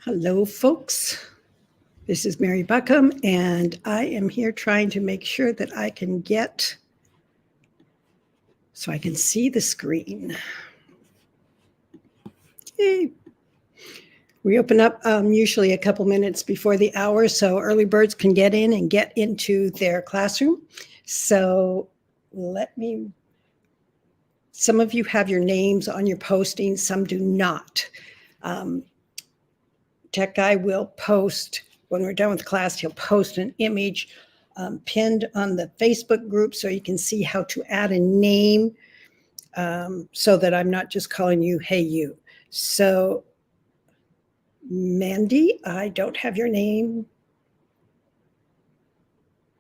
Hello, folks. This is Mary Buckham, and I am here trying to make sure that I can get so I can see the screen. Yay. We open up usually a couple minutes before the hour, so early birds can get in and get into their classroom. So some of you have your names on your posting, some do not. Tech Guy will post, when we're done with class, he'll post an image pinned on the Facebook group so you can see how to add a name so that I'm not just calling you, hey, you. So Mandy, I don't have your name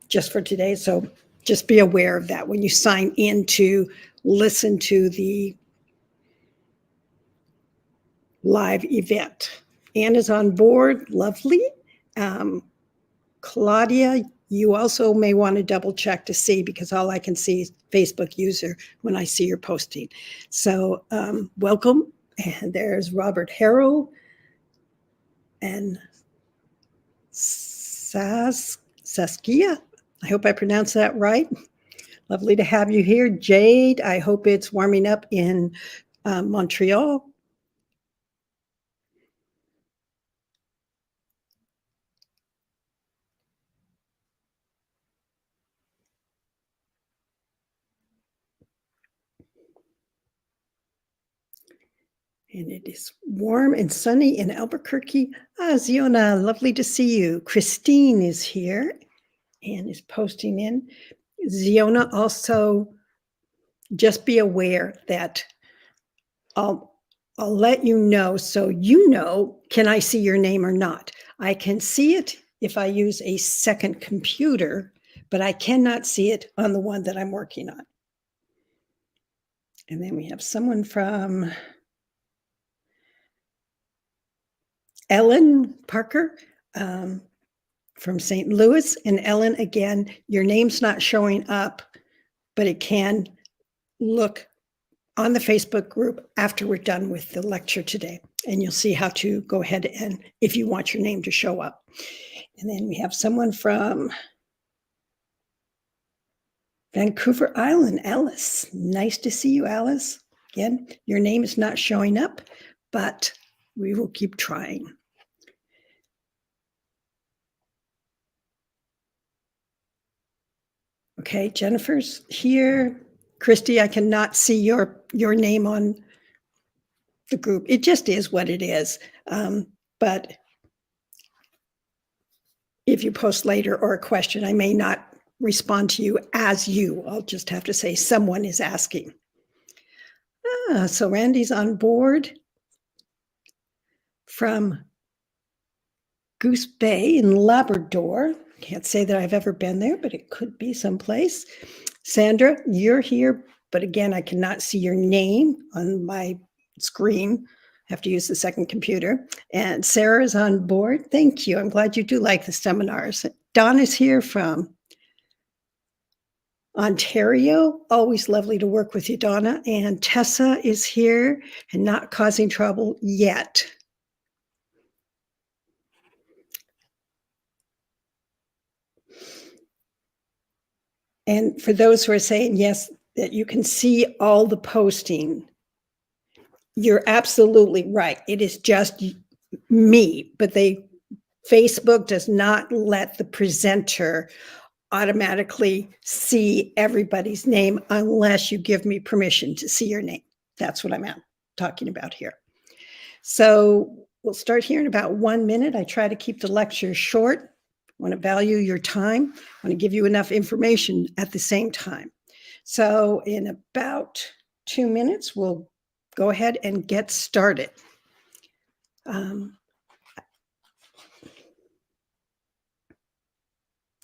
just for today. So just be aware of that when you sign in to listen to the live event. Anne is on board. Lovely. Claudia, you also may want to double check to see, because all I can see is Facebook user when I see your posting. So welcome. And there's Robert Harrow and Saskia. I hope I pronounced that right. Lovely to have you here. Jade, I hope it's warming up in Montreal. And it is warm and sunny in Albuquerque. Ziona, lovely to see you. Christine is here and is posting in. Ziona, also just be aware that I'll let you know, so you know, can I see your name or not? I can see it if I use a second computer, but I cannot see it on the one that I'm working on. And then we have someone from Ellen Parker from St. Louis. And Ellen, again, your name's not showing up, but it can look on the Facebook group after we're done with the lecture today. And you'll see how to go ahead and if you want your name to show up. And then we have someone from Vancouver Island, Alice. Nice to see you, Alice. Again, your name is not showing up, but we will keep trying. Okay, Jennifer's here. Christy, I cannot see your name on the group. It just is what it is. But if you post later or a question, I may not respond to you as you. I'll just have to say someone is asking. So Randy's on board from Goose Bay in Labrador. Can't say that I've ever been there, but it could be someplace. Sandra, you're here, but again, I cannot see your name on my screen. I have to use the second computer. And Sarah's on board. Thank you. I'm glad you do like the seminars. Don is here from Ontario. Always lovely to work with you, Donna. And Tessa is here and not causing trouble yet. And for those who are saying, yes, that you can see all the posting, you're absolutely right. It is just me, but they Facebook does not let the presenter automatically see everybody's name unless you give me permission to see your name. That's what I'm talking about here. So we'll start here in about 1 minute. I try to keep the lecture short. I want to value your time. I want to give you enough information at the same time. So in about 2 minutes, we'll go ahead and get started.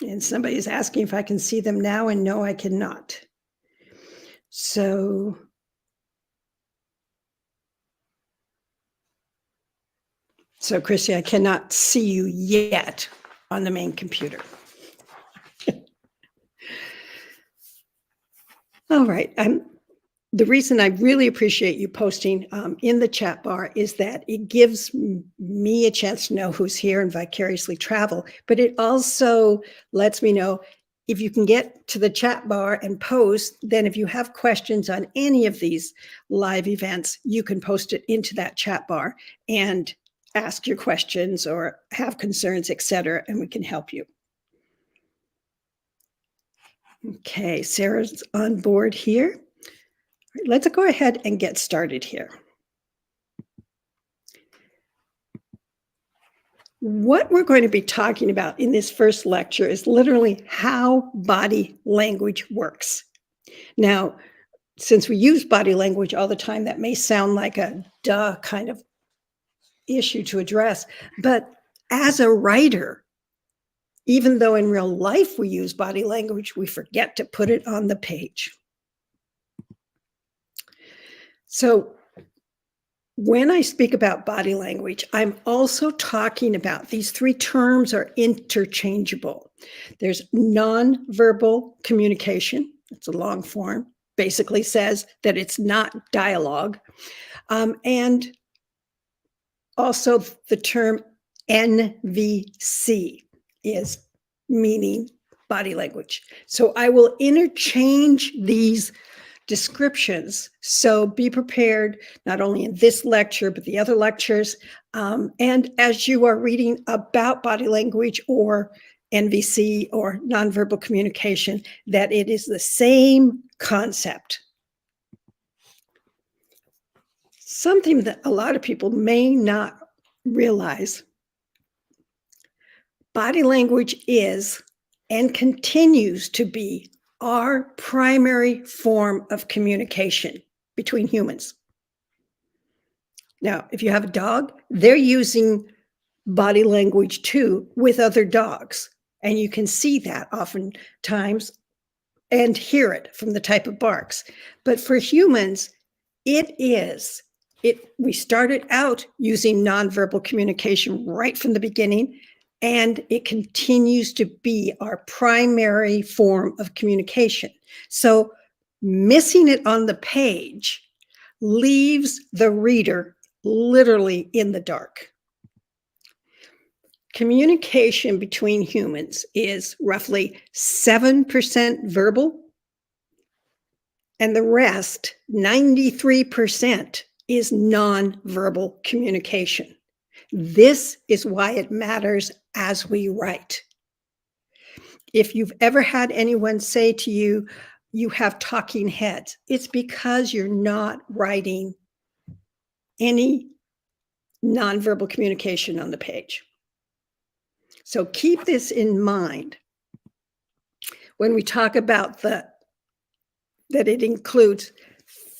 And somebody is asking if I can see them now, and no, I cannot. So Chrissy, I cannot see you yet on the main computer. All right. The reason I really appreciate you posting in the chat bar is that it gives me a chance to know who's here and vicariously travel, but it also lets me know if you can get to the chat bar and post, then if you have questions on any of these live events, you can post it into that chat bar and ask your questions or have concerns, etc., and we can help you. Okay, Sarah's on board here. Let's go ahead and get started here. What we're going to be talking about in this first lecture is literally how body language works. Now, since we use body language all the time, that may sound like a duh kind of issue to address, but as a writer, even though in real life we use body language, we forget to put it on the page. So when I speak about body language, I'm also talking about these three terms are interchangeable. There's nonverbal communication. It's a long form, basically says that it's not dialogue. And also the term NVC is meaning body language. So I will interchange these descriptions. So be prepared, not only in this lecture, but the other lectures. And as you are reading about body language or NVC or nonverbal communication, that it is the same concept. Something that a lot of people may not realize, body language is and continues to be our primary form of communication between humans. Now, if you have a dog, they're using body language too with other dogs. And you can see that oftentimes and hear it from the type of barks. But for humans, we started out using nonverbal communication right from the beginning, and it continues to be our primary form of communication. So missing it on the page leaves the reader literally in the dark. Communication between humans is roughly 7% verbal, and the rest, 93%, is nonverbal communication. This is why it matters as we write. If you've ever had anyone say to you, you have talking heads, it's because you're not writing any nonverbal communication on the page. So keep this in mind when we talk about that it includes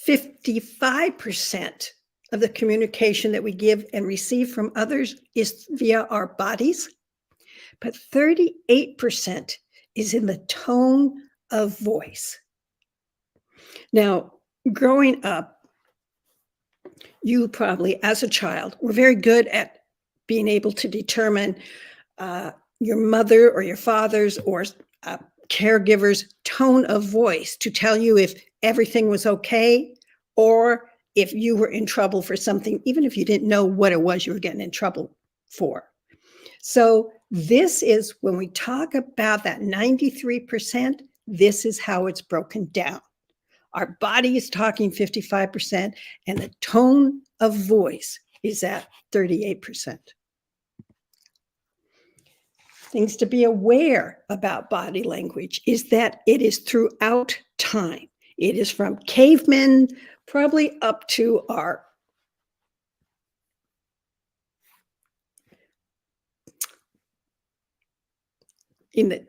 55% of the communication that we give and receive from others is via our bodies, but 38% is in the tone of voice. Now, growing up, you probably, as a child, were very good at being able to determine your mother or your father's or caregiver's tone of voice to tell you if everything was okay or if you were in trouble for something, even if you didn't know what it was you were getting in trouble for. So this is when we talk about that 93%, this is how it's broken down. Our body is talking 55%, and the tone of voice is at 38%. things to be aware about body language is that it is throughout time. It is from cavemen probably up to our in the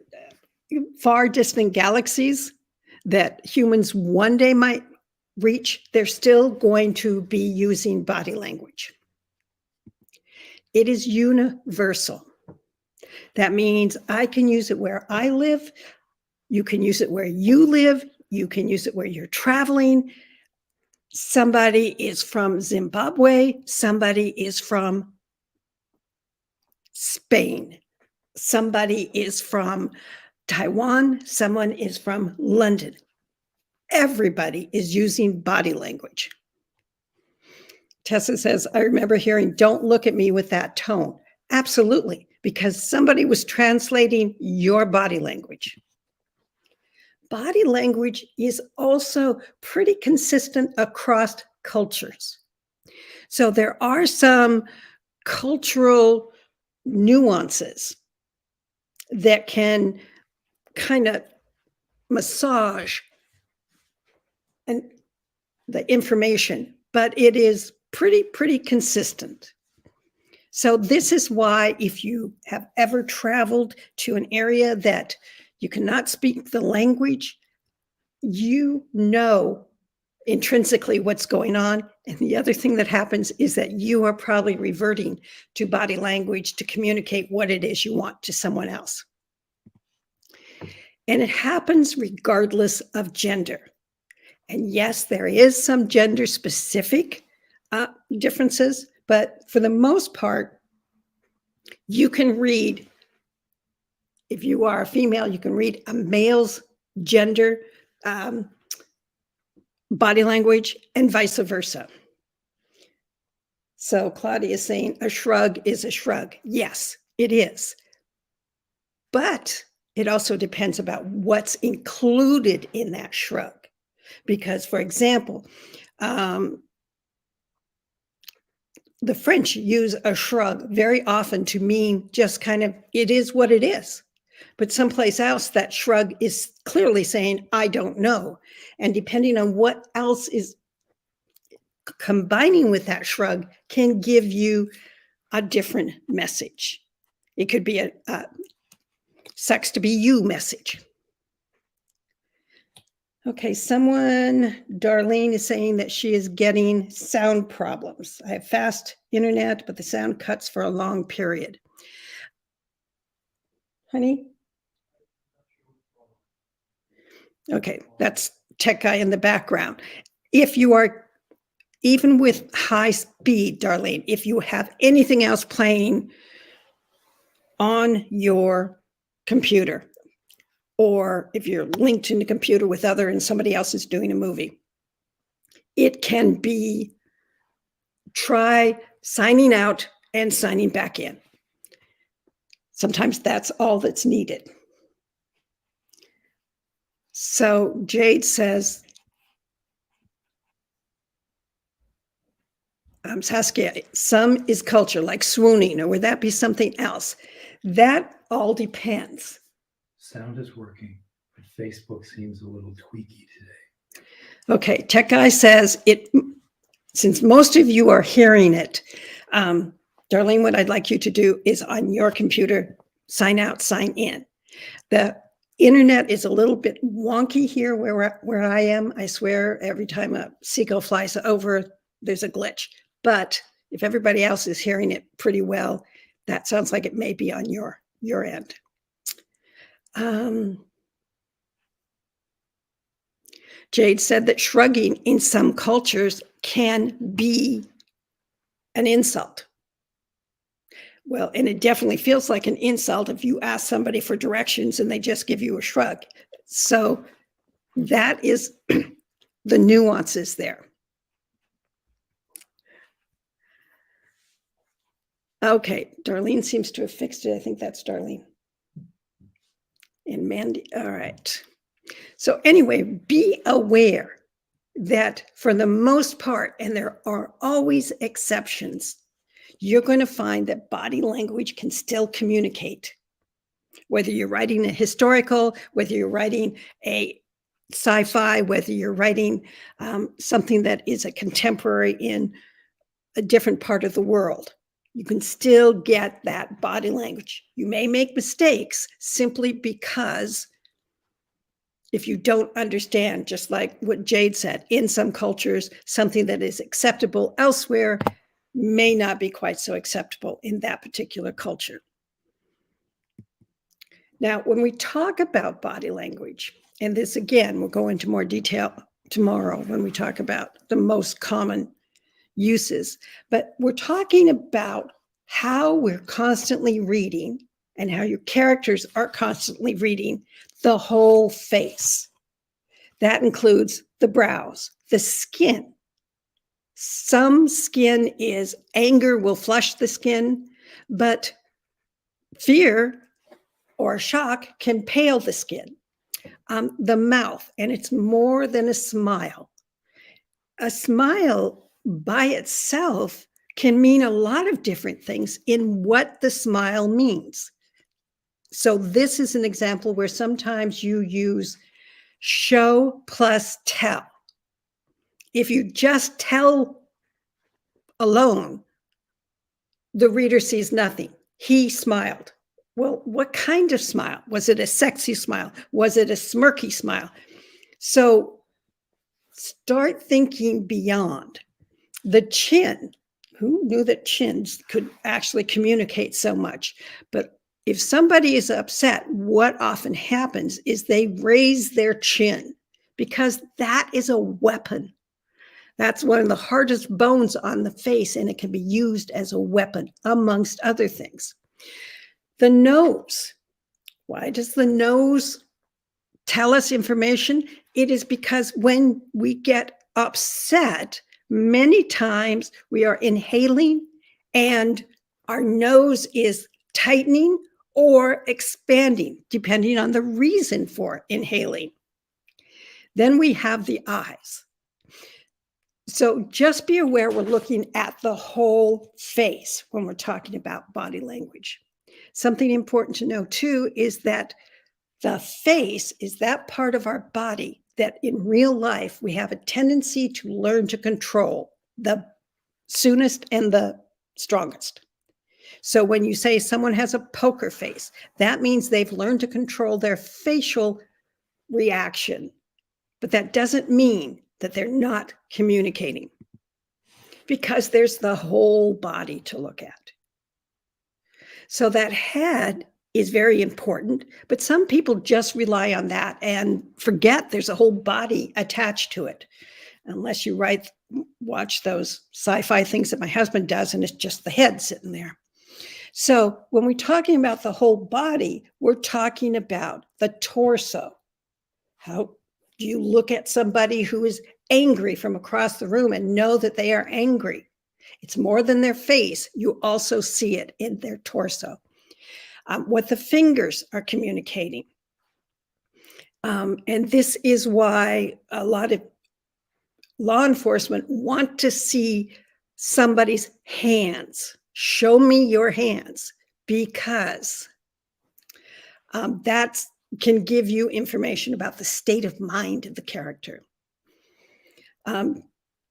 far distant galaxies that humans one day might reach, they're still going to be using body language. It is universal. That means I can use it where I live. You can use it where you live. You can use it where you're traveling. Somebody is from Zimbabwe. Somebody is from Spain. Somebody is from Taiwan. Someone is from London. Everybody is using body language. Tessa says, I remember hearing, don't look at me with that tone. Absolutely, because somebody was translating your body language. Body language is also pretty consistent across cultures. So there are some cultural nuances that can kind of massage and the information, but it is pretty consistent. So this is why if you have ever traveled to an area that you cannot speak the language, you know intrinsically what's going on. And the other thing that happens is that you are probably reverting to body language to communicate what it is you want to someone else. And it happens regardless of gender. And yes, there is some gender specific differences, but for the most part, you can read, if you are a female, you can read a male's gender body language and vice versa. So Claudia is saying a shrug is a shrug. Yes, it is. But it also depends about what's included in that shrug. Because, for example, the French use a shrug very often to mean just kind of, it is what it is. But someplace else, that shrug is clearly saying, I don't know. And depending on what else is combining with that shrug can give you a different message. It could be a sucks to be you message. Okay, Darlene is saying that she is getting sound problems. I have fast internet, but the sound cuts for a long period. Honey? Okay, that's tech guy in the background. If you are, even with high speed, Darlene, if you have anything else playing on your computer, or if you're linked in the computer with other and somebody else is doing a movie, it can be, try signing out and signing back in. Sometimes that's all that's needed. So Jade says, Saskia, some is culture, like swooning, or would that be something else? That all depends. Sound is working, but Facebook seems a little tweaky today. Okay, Tech Guy says it, since most of you are hearing it, Darlene, what I'd like you to do is on your computer, sign out, sign in. The internet is a little bit wonky here where I am. I swear every time a seagull flies over, there's a glitch. But if everybody else is hearing it pretty well, that sounds like it may be on your end. Jade said that shrugging in some cultures can be an insult. Well, and it definitely feels like an insult if you ask somebody for directions and they just give you a shrug. So that is the nuances there. Okay, Darlene seems to have fixed it. I think that's Darlene. And Mandy, all right. So anyway, be aware that for the most part, and there are always exceptions, you're going to find that body language can still communicate. Whether you're writing a historical, whether you're writing a sci-fi, whether you're writing something that is a contemporary in a different part of the world, you can still get that body language. You may make mistakes simply because if you don't understand, just like what Jade said, in some cultures, something that is acceptable elsewhere may not be quite so acceptable in that particular culture. Now, when we talk about body language, and this again, we'll go into more detail tomorrow when we talk about the most common uses, but we're talking about how we're constantly reading and how your characters are constantly reading the whole face. That includes the brows, the skin. Some skin is anger will flush the skin, but fear or shock can pale the skin. The mouth, and it's more than a smile. A smile by itself can mean a lot of different things in what the smile means. So this is an example where sometimes you use show plus tell. If you just tell alone, the reader sees nothing. He smiled. Well, what kind of smile? Was it a sexy smile? Was it a smirky smile? So start thinking beyond. The chin. Who knew that chins could actually communicate so much? But if somebody is upset, what often happens is they raise their chin because that is a weapon. That's one of the hardest bones on the face, and it can be used as a weapon, amongst other things. The nose. Why does the nose tell us information? It is because when we get upset, many times we are inhaling and our nose is tightening or expanding, depending on the reason for inhaling. Then we have the eyes. So just be aware we're looking at the whole face when we're talking about body language. Something important to know too is that the face is that part of our body that in real life we have a tendency to learn to control the soonest and the strongest. So when you say someone has a poker face, that means they've learned to control their facial reaction. But that doesn't mean that they're not communicating because there's the whole body to look at. So that head is very important, but some people just rely on that and forget there's a whole body attached to it. Unless you watch those sci-fi things that my husband does, and it's just the head sitting there. So when we're talking about the whole body, we're talking about the torso. How do you look at somebody who is angry from across the room and know that they are angry? It's more than their face. You also see it in their torso. What the fingers are communicating. And this is why a lot of law enforcement want to see somebody's hands. Show me your hands, because that can give you information about the state of mind of the character.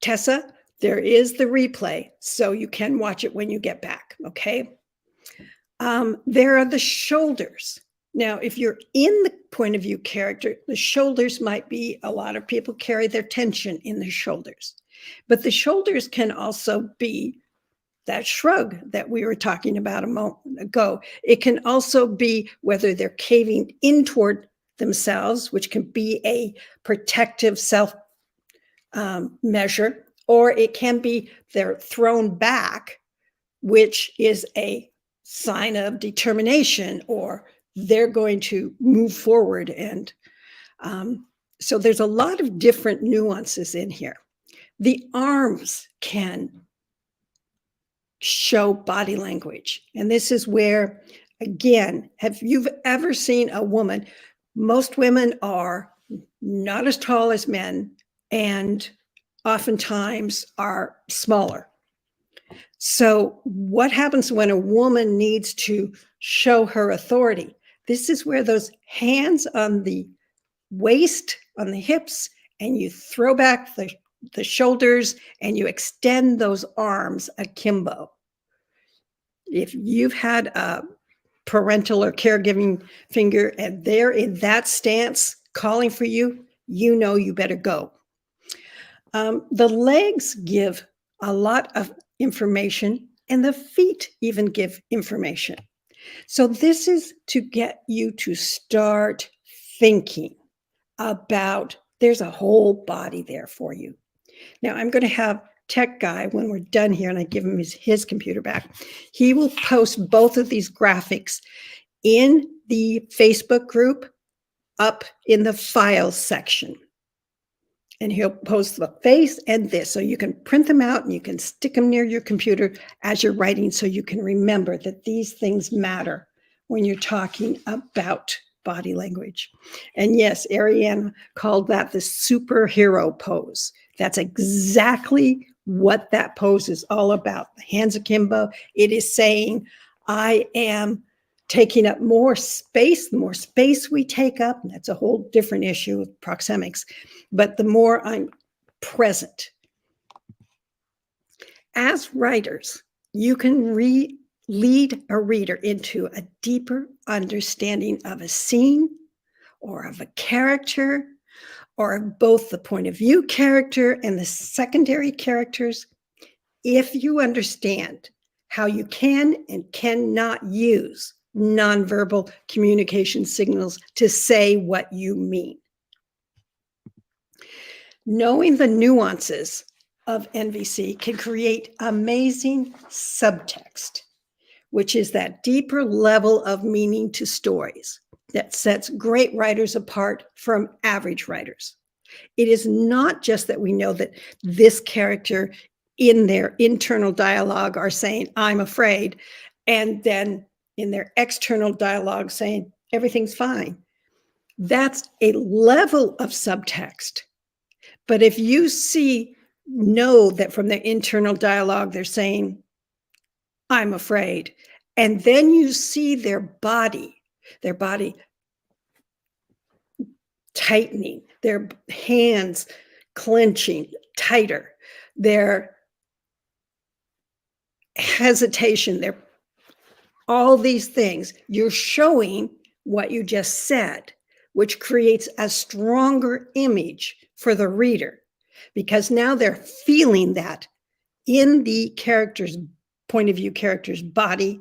Tessa, there is the replay, so you can watch it when you get back, okay? There are the shoulders. Now, if you're in the point of view character, the shoulders might be, a lot of people carry their tension in their shoulders. But the shoulders can also be that shrug that we were talking about a moment ago. It can also be whether they're caving in toward themselves, which can be a protective self measure, or it can be they're thrown back, which is a sign of determination, or they're going to move forward. And so there's a lot of different nuances in here. The arms can show body language. And this is where, again, have you ever seen a woman? Most women are not as tall as men and oftentimes are smaller. So what happens when a woman needs to show her authority? This is where those hands on the waist, on the hips, and you throw back the shoulders and you extend those arms akimbo. If you've had a parental or caregiving finger and they're in that stance calling for you, you know you better go. The legs give a lot of information, and the feet even give information. So this is to get you to start thinking about there's a whole body there for you. Now I'm going to have Tech Guy, when we're done here and I give him his computer back, he will post both of these graphics in the Facebook group up in the files section. And he'll post the face and this, so you can print them out and you can stick them near your computer as you're writing, so you can remember that these things matter when you're talking about body language. And yes, Ariana called that the superhero pose. That's exactly what that pose is all about. The hands akimbo, it is saying, I am taking up more space. The more space we take up, and that's a whole different issue with proxemics, but the more I'm present. As writers, you can lead a reader into a deeper understanding of a scene or of a character, or both the point of view character and the secondary characters, if you understand how you can and cannot use nonverbal communication signals to say what you mean. Knowing the nuances of NVC can create amazing subtext, which is that deeper level of meaning to stories that sets great writers apart from average writers. It is not just that we know that this character in their internal dialogue are saying, I'm afraid, and then in their external dialogue saying, everything's fine. That's a level of subtext. But if you know that from their internal dialogue, they're saying, I'm afraid, and then you see their body tightening, their hands clenching tighter, their hesitation, all these things, you're showing what you just said, which creates a stronger image for the reader, because now they're feeling that in the character's point of view, character's body.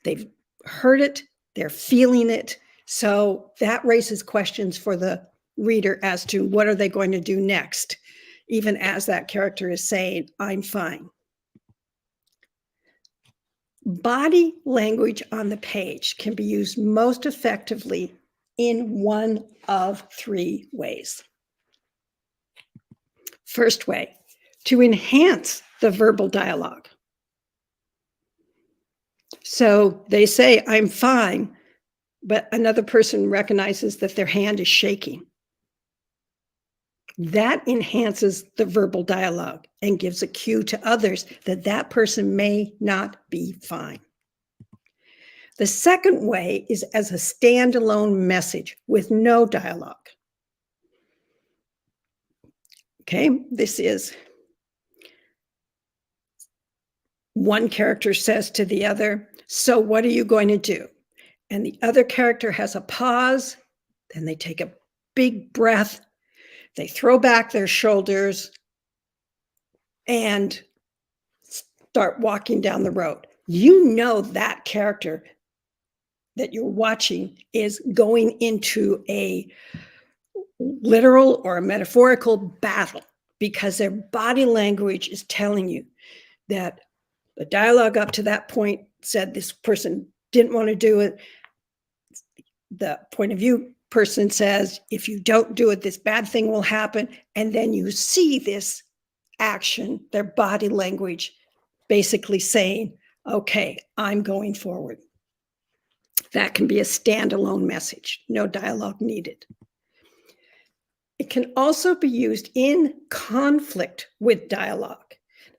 They've heard it, they're feeling it. So that raises questions for the reader as to what are they going to do next, even as that character is saying, I'm fine. Body language on the page can be used most effectively in one of three ways. First way, to enhance the verbal dialogue. So they say, I'm fine, but another person recognizes that their hand is shaking. That enhances the verbal dialogue and gives a cue to others that that person may not be fine. The second way is as a standalone message with no dialogue. Okay, this is one character says to the other, so what are you going to do? And the other character has a pause, then they take a big breath, they throw back their shoulders and start walking down the road. You know that character that you're watching is going into a literal or a metaphorical battle, because their body language is telling you that the dialogue up to that point said this person didn't want to do it. The point of view person says, if you don't do it, this bad thing will happen. And then you see this action, their body language basically saying, okay, I'm going forward. That can be a standalone message, no dialogue needed. It can also be used in conflict with dialogue.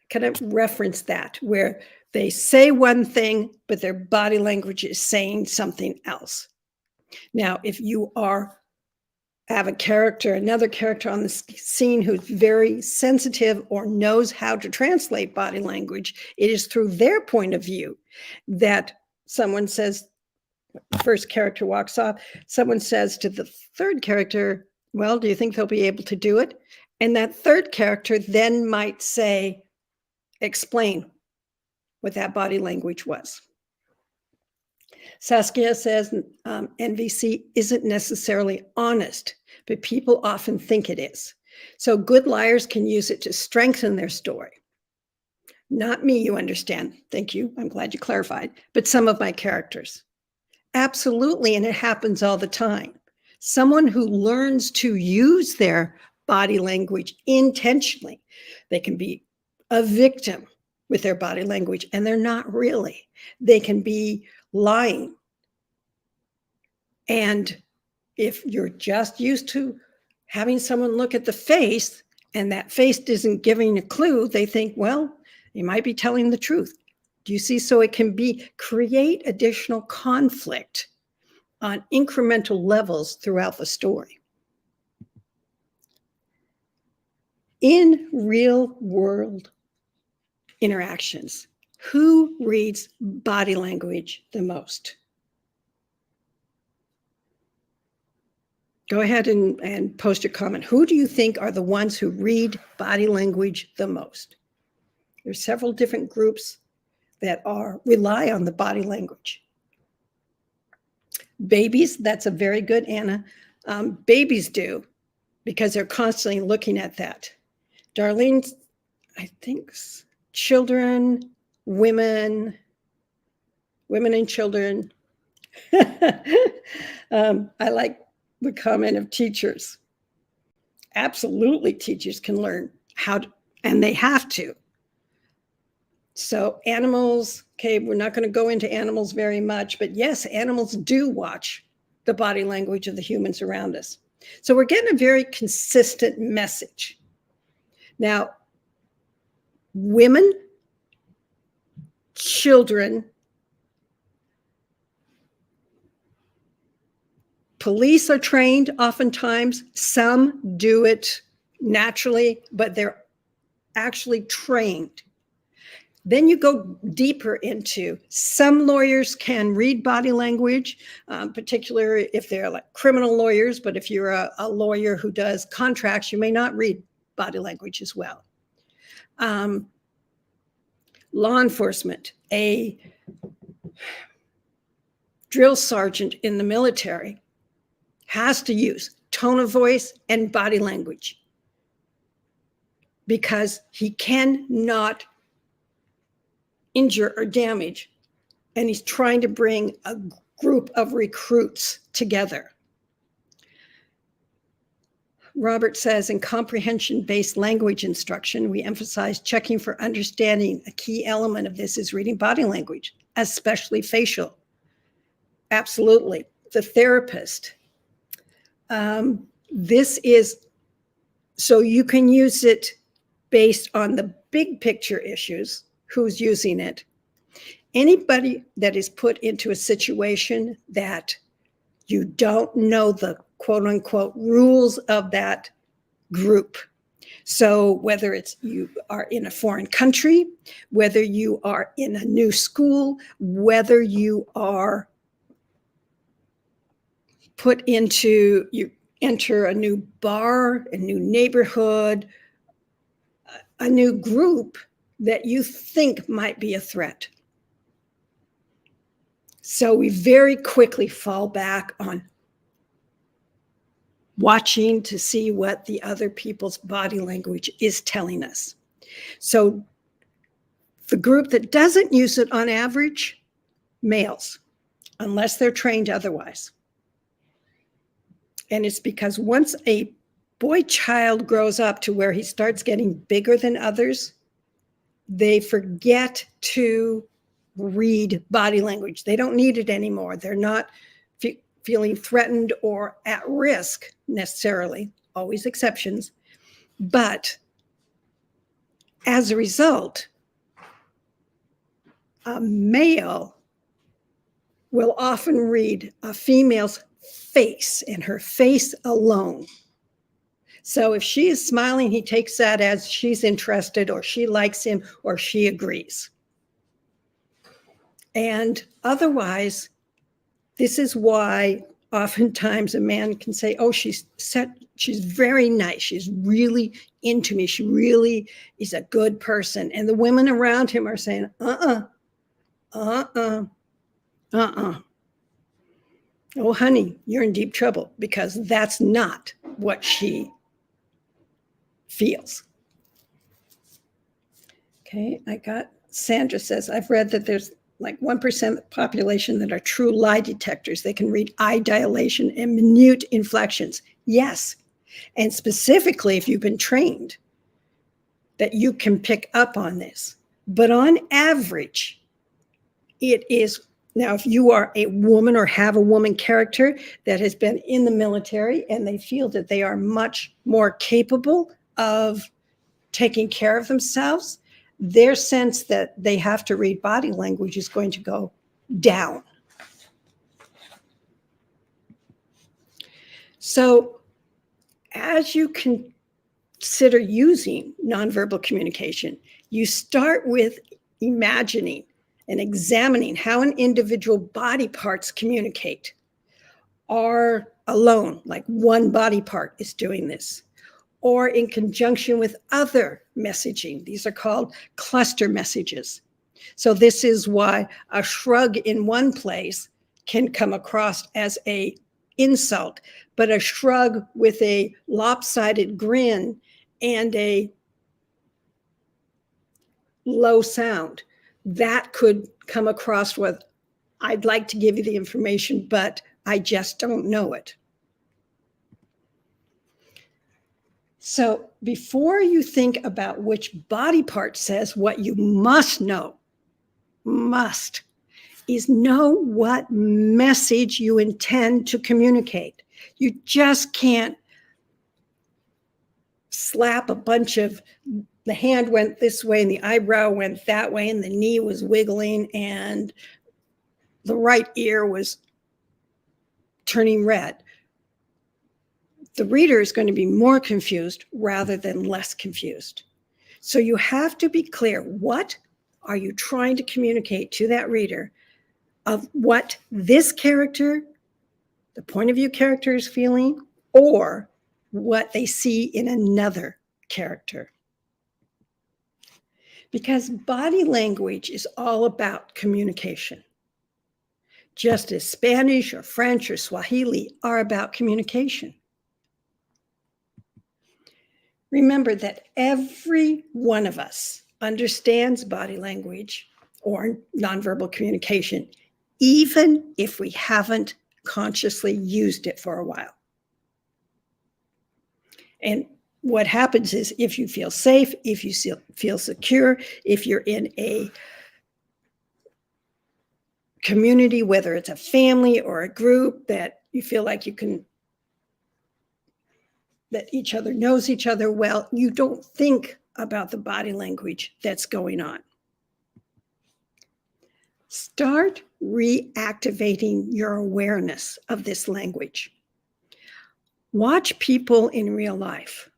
Kind of reference that, where they say one thing, but their body language is saying something else. Now, if you have another character on the scene who's very sensitive or knows how to translate body language, it is through their point of view that someone says, the first character walks off, someone says to the third character, well, do you think they'll be able to do it? And that third character then might say, explain what that body language was. Saskia says NVC isn't necessarily honest, but people often think it is. So good liars can use it to strengthen their story. Not me, you understand. Thank you. I'm glad you clarified. But some of my characters. Absolutely, and it happens all the time. Someone who learns to use their body language intentionally, they can be a victim with their body language, and they're not really. They can be lying. And if you're just used to having someone look at the face and that face isn't giving a clue, they think, well, you might be telling the truth. Do you see? So it can create additional conflict on incremental levels throughout the story. In real world interactions, who reads body language the most? Go ahead and post your comment. Who do you think are the ones who read body language the most? There's several different groups that rely on the body language. Babies, that's a very good, Anna. Babies do, because they're constantly looking at that. Darlene, I think children, women and children. I like the comment of teachers. Absolutely, teachers can learn how to, and they have to. So animals, okay, we're not going to go into animals very much, but yes, animals do watch the body language of the humans around us. So we're getting a very consistent message. Now, women, children, police are trained oftentimes. Some do it naturally, but they're actually trained. Then you go deeper into some lawyers can read body language, particularly if they're like criminal lawyers, but if you're a lawyer who does contracts, you may not read body language as well. Law enforcement, a drill sergeant in the military has to use tone of voice and body language because he cannot injure or damage, and he's trying to bring a group of recruits together. Robert says, in comprehension-based language instruction, we emphasize checking for understanding. A key element of this is reading body language, especially facial. Absolutely. The therapist. This is, so you can use it based on the big picture issues, who's using it. Anybody that is put into a situation that you don't know the quote unquote rules of that group. So whether it's you are in a foreign country, whether you are in a new school, whether you are you enter a new bar, a new neighborhood, a new group that you think might be a threat. So we very quickly fall back on watching to see what the other people's body language is telling us. So the group that doesn't use it on average, males, unless they're trained otherwise. And it's because once a boy child grows up to where he starts getting bigger than others, they forget to read body language. They don't need it anymore. They're not feeling threatened or at risk necessarily, always exceptions. But as a result, a male will often read a female's face and her face alone. So if she is smiling, he takes that as she's interested or she likes him or she agrees. And otherwise, this is why oftentimes a man can say, oh, she's very nice. She's really into me. She really is a good person. And the women around him are saying, oh, honey, you're in deep trouble, because that's not what she feels. Okay, Sandra says, I've read that there's like 1% of the population that are true lie detectors. They can read eye dilation and minute inflections. Yes, and specifically if you've been trained, that you can pick up on this. But on average, it is, now if you are a woman or have a woman character that has been in the military and they feel that they are much more capable of taking care of themselves, their sense that they have to read body language is going to go down. So as you consider using nonverbal communication, you start with imagining and examining how an individual body parts communicate, are alone, like one body part is doing this, or in conjunction with other messaging. These are called cluster messages. So this is why a shrug in one place can come across as an insult, but a shrug with a lopsided grin and a low sound, that could come across with, I'd like to give you the information, but I just don't know it. So before you think about which body part says, what you must know, is know what message you intend to communicate. You just can't slap a bunch of, the hand went this way and the eyebrow went that way and the knee was wiggling and the right ear was turning red. The reader is going to be more confused rather than less confused. So you have to be clear, what are you trying to communicate to that reader of what this character, the point of view character, is feeling, or what they see in another character. Because body language is all about communication. Just as Spanish or French or Swahili are about communication. Remember that every one of us understands body language or nonverbal communication, even if we haven't consciously used it for a while. And what happens is, if you feel safe, if you feel secure, if you're in a community, whether it's a family or a group that you feel like you can, that each other knows each other well, you don't think about the body language that's going on. Start reactivating your awareness of this language. Watch people in real life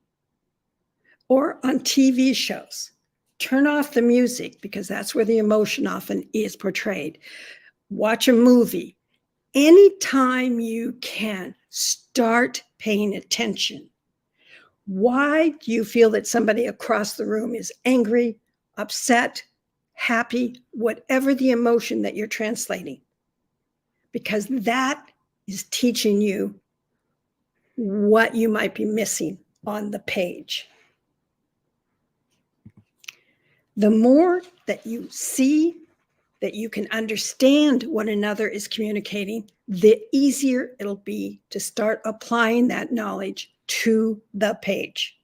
or on TV shows. Turn off the music because that's where the emotion often is portrayed. Watch a movie. Anytime you can, start paying attention. Why do you feel that somebody across the room is angry, upset, happy, whatever the emotion that you're translating? Because that is teaching you what you might be missing on the page. The more that you see that you can understand what another is communicating, the easier it'll be to start applying that knowledge to the page.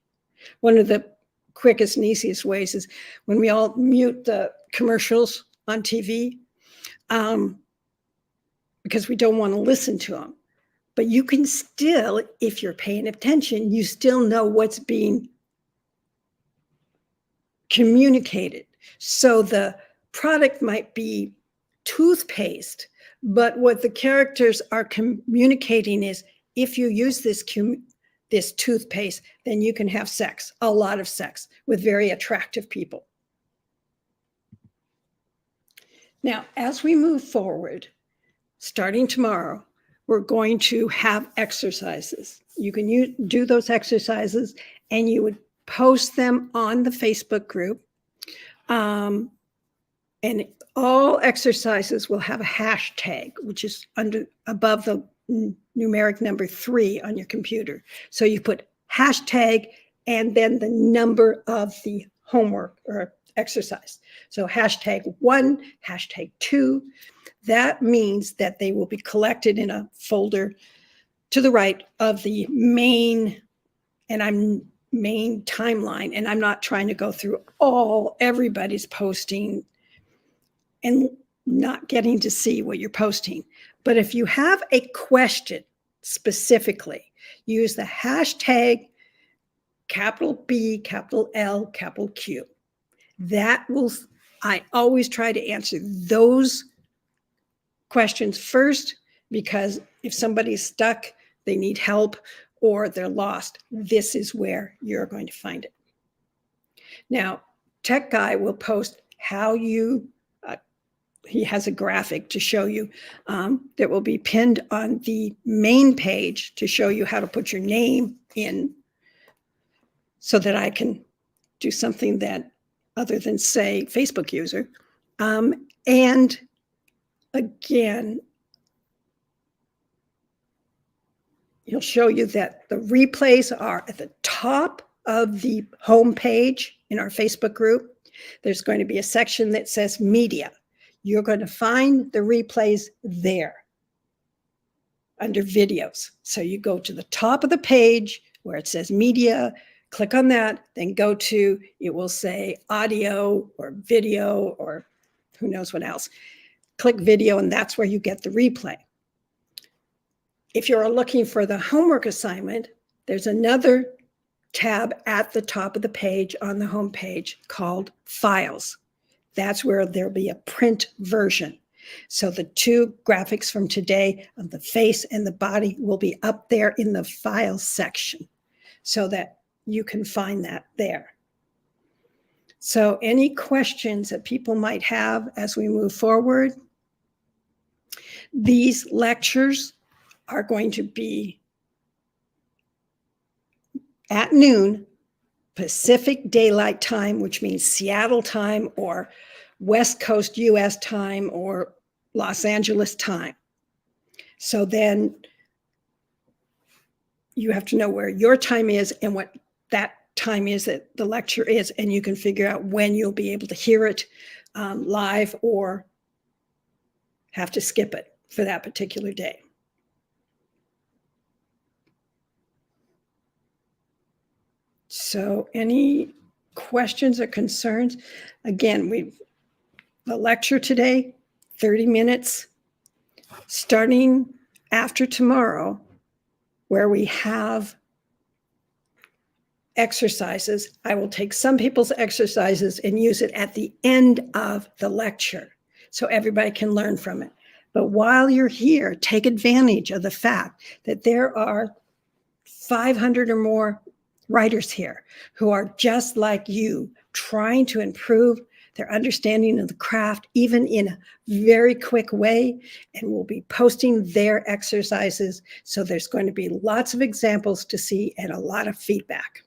One of the quickest and easiest ways is when we all mute the commercials on TV because we don't want to listen to them. But you can still, if you're paying attention, you still know what's being communicated. So the product might be toothpaste, But what the characters are communicating is, if you use this toothpaste, then you can have sex, a lot of sex, with very attractive people. Now, as we move forward, starting tomorrow, we're going to have exercises. You can do those exercises, and you would post them on the Facebook group. And all exercises will have a hashtag, which is above the numeric number 3 on your computer. So you put hashtag and then the number of the homework or exercise. So hashtag 1, hashtag 2. That means that they will be collected in a folder to the right of the main timeline. And I'm not trying to go through everybody's posting and not getting to see what you're posting. But if you have a question specifically, use the hashtag capital B, capital L, capital Q. I always try to answer those questions first, because if somebody's stuck, they need help, or they're lost, this is where you're going to find it. Now, Tech Guy will post how he has a graphic to show you that will be pinned on the main page to show you how to put your name in, so that I can do something that other than say Facebook user. And again, he'll show you that the replays are at the top of the home page in our Facebook group. There's going to be a section that says media. You're going to find the replays there under videos. So you go to the top of the page where it says media, click on that, then it will say audio or video or who knows what else. Click video, and that's where you get the replay. If you're looking for the homework assignment, there's another tab at the top of the page on the home page called Files. That's where there'll be a print version. So the 2 graphics from today of the face and the body will be up there in the Files section, so that you can find that there. So any questions that people might have as we move forward? These lectures are going to be at noon Pacific Daylight Time, which means Seattle time or West Coast US time or Los Angeles time. So then you have to know where your time is and what that time is that the lecture is, and you can figure out when you'll be able to hear it live or have to skip it for that particular day. So any questions or concerns? Again, the lecture today, 30 minutes, starting after tomorrow, where we have exercises. I will take some people's exercises and use it at the end of the lecture so everybody can learn from it. But while you're here, take advantage of the fact that there are 500 or more writers here who are just like you, trying to improve their understanding of the craft, even in a very quick way, and we'll be posting their exercises. So there's going to be lots of examples to see and a lot of feedback.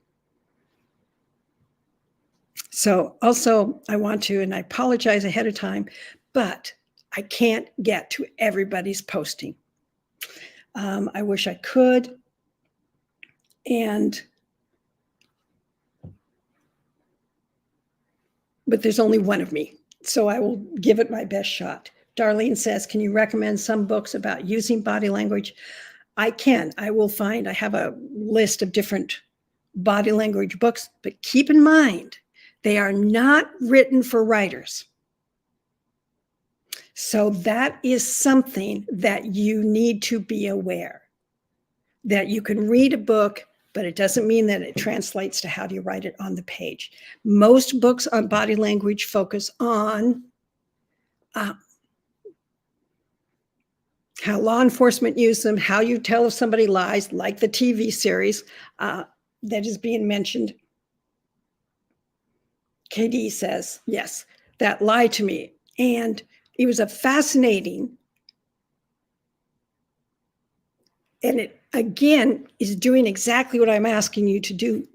So also I want to, and I apologize ahead of time, but I can't get to everybody's posting. I wish I could. But there's only one of me, so I will give it my best shot. Darlene says, can you recommend some books about using body language? I can. I have a list of different body language books, but keep in mind, they are not written for writers. So that is something that you need to be aware, that you can read a book, but it doesn't mean that it translates to how do you write it on the page. Most books on body language focus on how law enforcement use them, how you tell if somebody lies, like the TV series that is being mentioned. KD says, yes, that lied to me. And it was a fascinating, and it again is doing exactly what I'm asking you to do.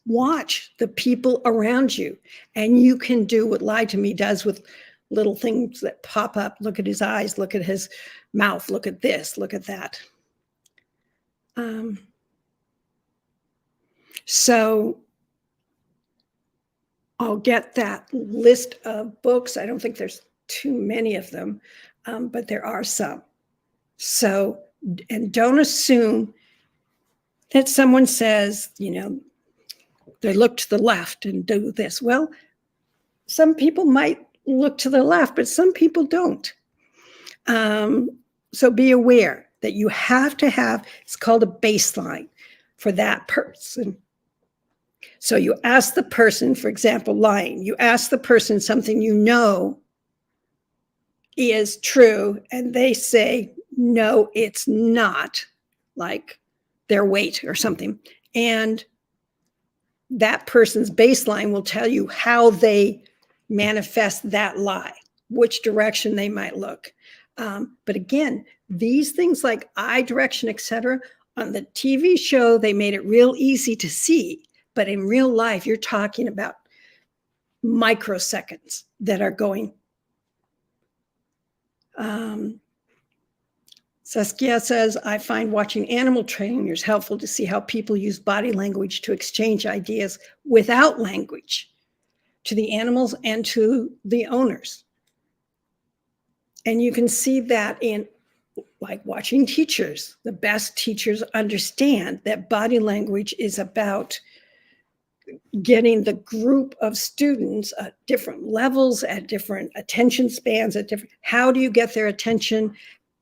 Watch the people around you, and you can do what Lie to Me does with little things that pop up. Look at his eyes, look at his mouth, look at this, look at that. So I'll get that list of books. I don't think there's too many of them, but there are some. So, and don't assume that someone says, you know, they look to the left and do this. Well, some people might look to the left, but some people don't. So be aware that you have to have, it's called a baseline for that person. So you ask the person, for example, lying, you ask the person something you know is true, and they say, no, it's not, like their weight or something. And that person's baseline will tell you how they manifest that lie, which direction they might look. But again, these things like eye direction, etc., on the TV show, they made it real easy to see. But in real life, you're talking about microseconds that are going. Saskia says, I find watching animal trainers helpful to see how people use body language to exchange ideas without language to the animals and to the owners. And you can see that in like watching teachers. The best teachers understand that body language is about getting the group of students at different levels, at different attention spans, at different, how do you get their attention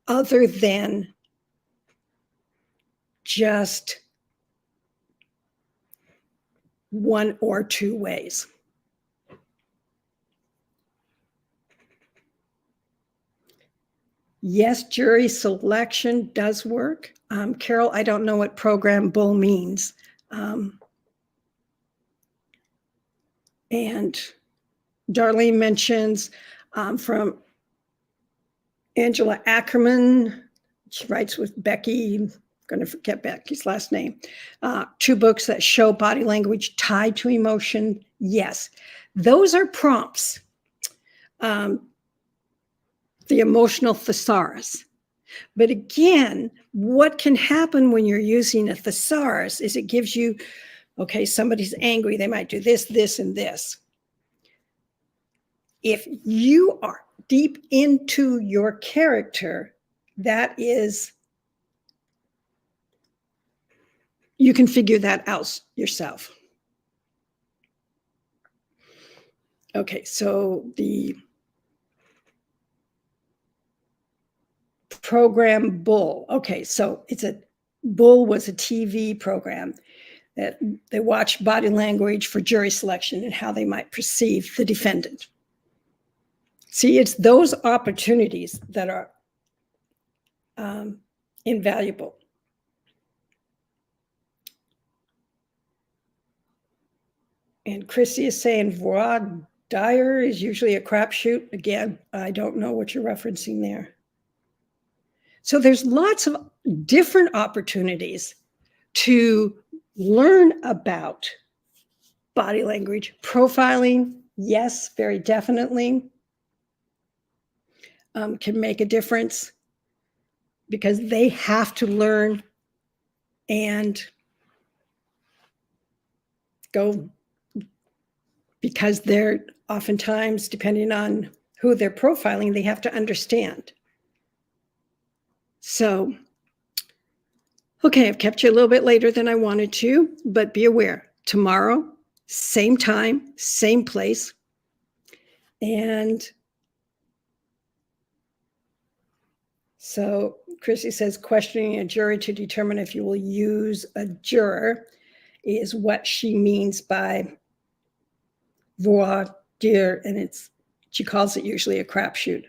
other than just one or two ways? Yes, jury selection does work. Carol, I don't know what program bull means. And Darlene mentions from Angela Ackerman, she writes with Becky, I'm going to forget Becky's last name, 2 books that show body language tied to emotion. Yes, those are prompts. The emotional thesaurus. But again, what can happen when you're using a thesaurus is it gives you, okay, somebody's angry, they might do this, this, and this. If you are deep into your character, that is, you can figure that out yourself. Okay, so the program Bull. Okay, so Bull was a TV program that they watch body language for jury selection and how they might perceive the defendant. See, it's those opportunities that are invaluable. And Chrissy is saying voir dire is usually a crapshoot. Again, I don't know what you're referencing there. So there's lots of different opportunities to learn about body language. Profiling, yes, very definitely can make a difference because they have to learn and go, because they're oftentimes, depending on who they're profiling, they have to understand. So, okay, I've kept you a little bit later than I wanted to, but be aware, tomorrow, same time, same place. And so Chrissy says, questioning a jury to determine if you will use a juror is what she means by voir dire, and she calls it usually a crapshoot.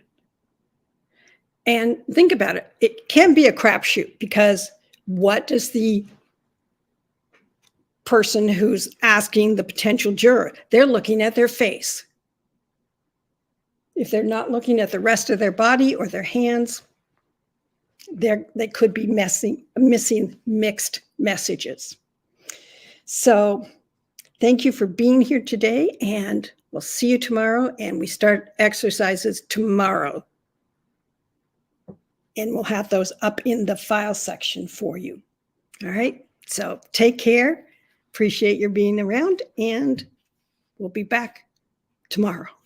And think about it. It can be a crapshoot because what does the person who's asking the potential juror, they're looking at their face. If they're not looking at the rest of their body or their hands, they could be missing mixed messages. So thank you for being here today, and we'll see you tomorrow. And we start exercises tomorrow. And we'll have those up in the file section for you. All right. So take care. Appreciate your being around, and we'll be back tomorrow.